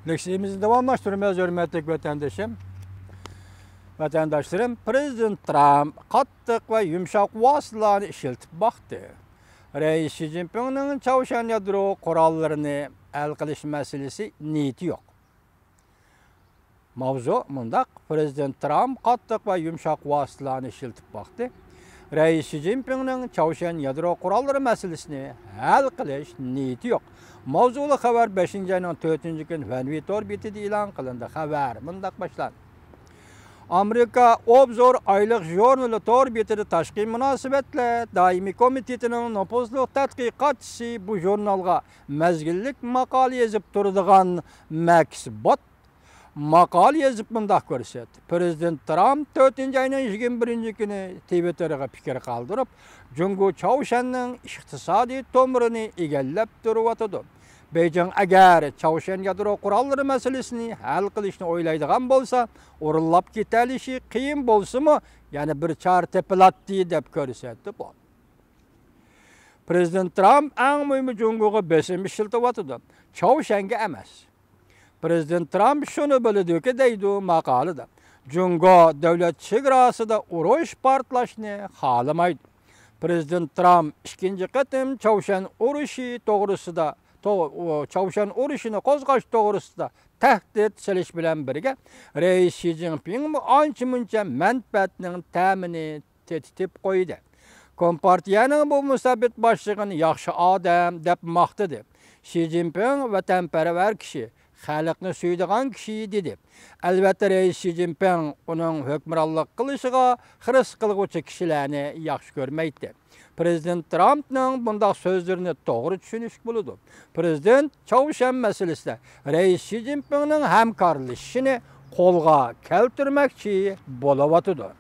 Leksimizni davamlaştırmaya hürmetli vatandaşlarım, Prezident Trump kattık ve yumuşak vasıtalarını işiltip baktı. Reis Xi Jinping'nin Çavuşan yadro kurallarını el kılış meselesi niyeti yok. Mavzu mındak, Prezident Trump kattık ve yumuşak vasıtalarını işiltip baktı. Reis Xi Jinping'nin Çavuşan yadro kuralları meselesini el kılış niyeti yok. Mavzulu haber 5. ayının 4. gün Fenvi Torbiti ilan kılındı. Haber mındak başlandı. Amerika Obzor aylık jurnalı Torbiti'de taşkı münasebetle daimi komitetinin nüfuzlu tədqiqatçısı bu jurnalga mezgillik makale yazıp durduğun Max Bot makale yazıp mındak görsetdi. Prezident Trump 4. ayının 21. günü Twitter'ga fikir kaldırıp, Cungu Çavuşan'ın iktisadi tomurunu egellep duruvatıdı. Beijing eğer Çavuşan yadro kuralları meselesini hal kılışını oylaydıgan bolsa, orulap gitelişi kıyım bolsa mı, yani bir çar tepilattığı dep görsetdi bu. Prezident Trump en mühimi Cungu'ga besim işiltivatıdı. Çavuşan'ga emas. Prezident Trump şunu bildi ki deydi makalada. Cungu devlet çegrasıda uruş partlaşını halamaydı. Prezident Trump ikinci kıtım Çavuşan uruşu doğrusunda Çavuşan uruşunu kozgaş doğrusunda tehdit seliş bilen birge Reis Xi Jinping ançı munça menfaatinin təmini tetitip koydu. Kompartiyanın bu müsabit başlığını yaxşı adam dep maqtıdı. Xi Jinping vatanperver kişi, xalqni suydigan kişi dedi. Elbette Reis Xi Jinping onun hükmranlık kılışıga hırs kılgıcı kişilerini yaxşı görmeydi. Prezident Trump'ның bunda sözlerini doğru düşünüş buludu. Prezident Çavuşan meselesinde Reis Xi Jinping'nin hemkarlışını kolga keltirmekçi bolavatıdı.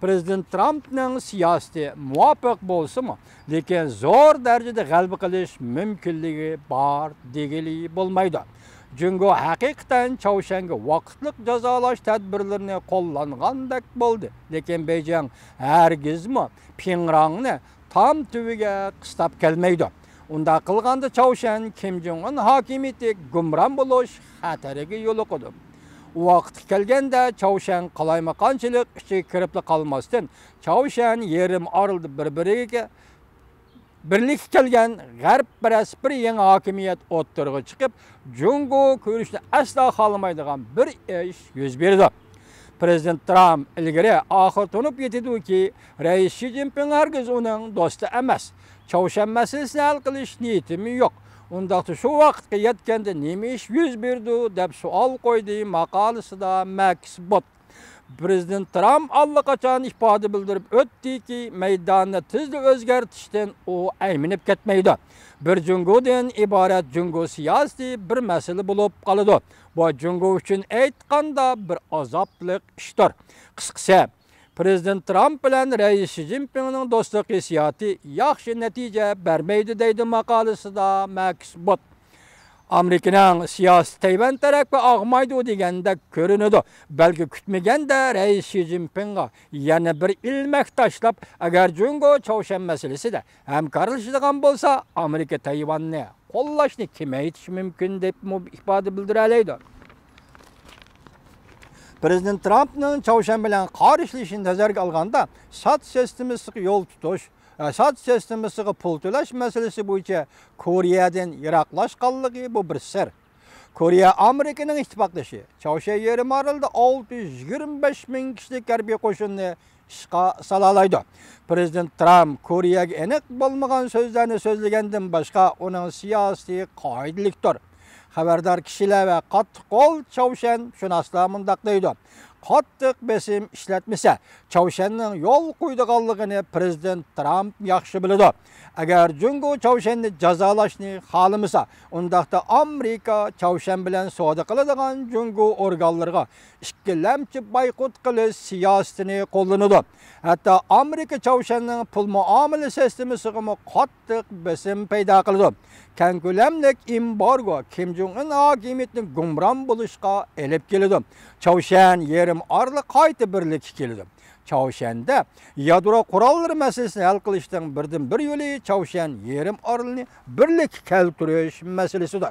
Prezident Trump'ның siyaseti muvaffak bolsa mı, lekin zor derecede galbi kılış mümkünlüğü bar degeli bolmaydı. Çünkü hakikaten Çavuşan'ga vaqtlık cazalaş tedbirlerini kollanğandak boldu. Lekin Beijing hergiz mi Pingrang'ni tam tüvüge kıstap kelmeydi. Unda kılganda Çavuşan Kim Jong-un hakimiyeti gumran buluş hatariga yolu koydu. Vaqt kelgende Çavuşan qalaymakançılık içi kiripli kalmasın. Çavuşan yerim arıldı birbiriga birlik kelgen g'arb biras bir yangi hakimiyet o'ttirg'i chiqib, Jungo ko'rishni asla xolamaydigan bir ish yuz berdi. Prezident Trump ilgari oxir tunib yetdi-ki, Reis Xi Jinping hargiz uning do'sti emas. Çavuşan meselesini hal qilish niyatimi yo'q. Undaqda shu vaqtga yetganda nima ish yuz berdi deb savol qo'ydi maqolasida Max Bot. Prezident Trump allaqachon ifade bildirib o'tdi ki maydonni tezda o'zgartirishdan u ayminib ketmaydi. Bir Jungo'dan iborat Jungo siyosati bir masala bo'lib qoladi. Bu Jungo uchun aytganda bir azobliq ishdir. Qisqasi, Prezident Trump bilan Reis Xi Jinping'ning do'stlik siyosati yaxshi natija bermaydi deydi maqolasida Max Bot. Amerika'nın siyasi Tayvan tarafı ağmaydı degende görünüdü. Belki kütmegende Reis Xi Jinping'a yana bir ilmek taşlap, eğer Jungo Çavuşan meselesi de hemkarlaşıdığan bolsa Amerika Tayvan'ı kollaşını kime yetiş mümkün deyip ifade bildireleydi. Prezident Trump'ның Çavuşan bilen qarışılışını nazarga alganda sat sistemisi yol tutuş, sat sistemisi pul to'lash meselesi bo'yicha Koreyadan yiroqlashganligi bu bir sir. Koreya Amerikaning ittifoqdoshi. Çavuşan yerim orolida 625 ming kishilik harbiy qo'shinni ishga salalaydi. Prezident Trump Koreyaga aniq bo'lmagan so'zlarni so'zlagandan boshqa uning siyosiy qoidalikdir. Xabardor kishilar va qattiq qo'l Çavuşan shunasla mundaq deydi. Qattiq besim ishlatmasa, Çavuşanning yo'l qo'ydiganligini Prezident Trump yaxshi biladi. Agar Jungo Çavuşanni jazolashni xohlamasa, undaqda Amerika Çavuşan bilan savdo qiladigan Jungo organlariga ikkilamchi boykot qilish siyosatini qo'llanadi. Hatto Amerika Çavuşanning pul muomala sistemasiga qattiq besim paydo qiladi. Keng ko'lamlik embargo Kim Jong-un hakimiyetining gumron bo'lishga elib keladi. Çavuşan yerim orli qayta birlik keladi. Çavuşan'da yadro kuralları meselesini hal kılıştan birden bir yolu Çavuşan yerim orlini birlik keltirish meselesidir.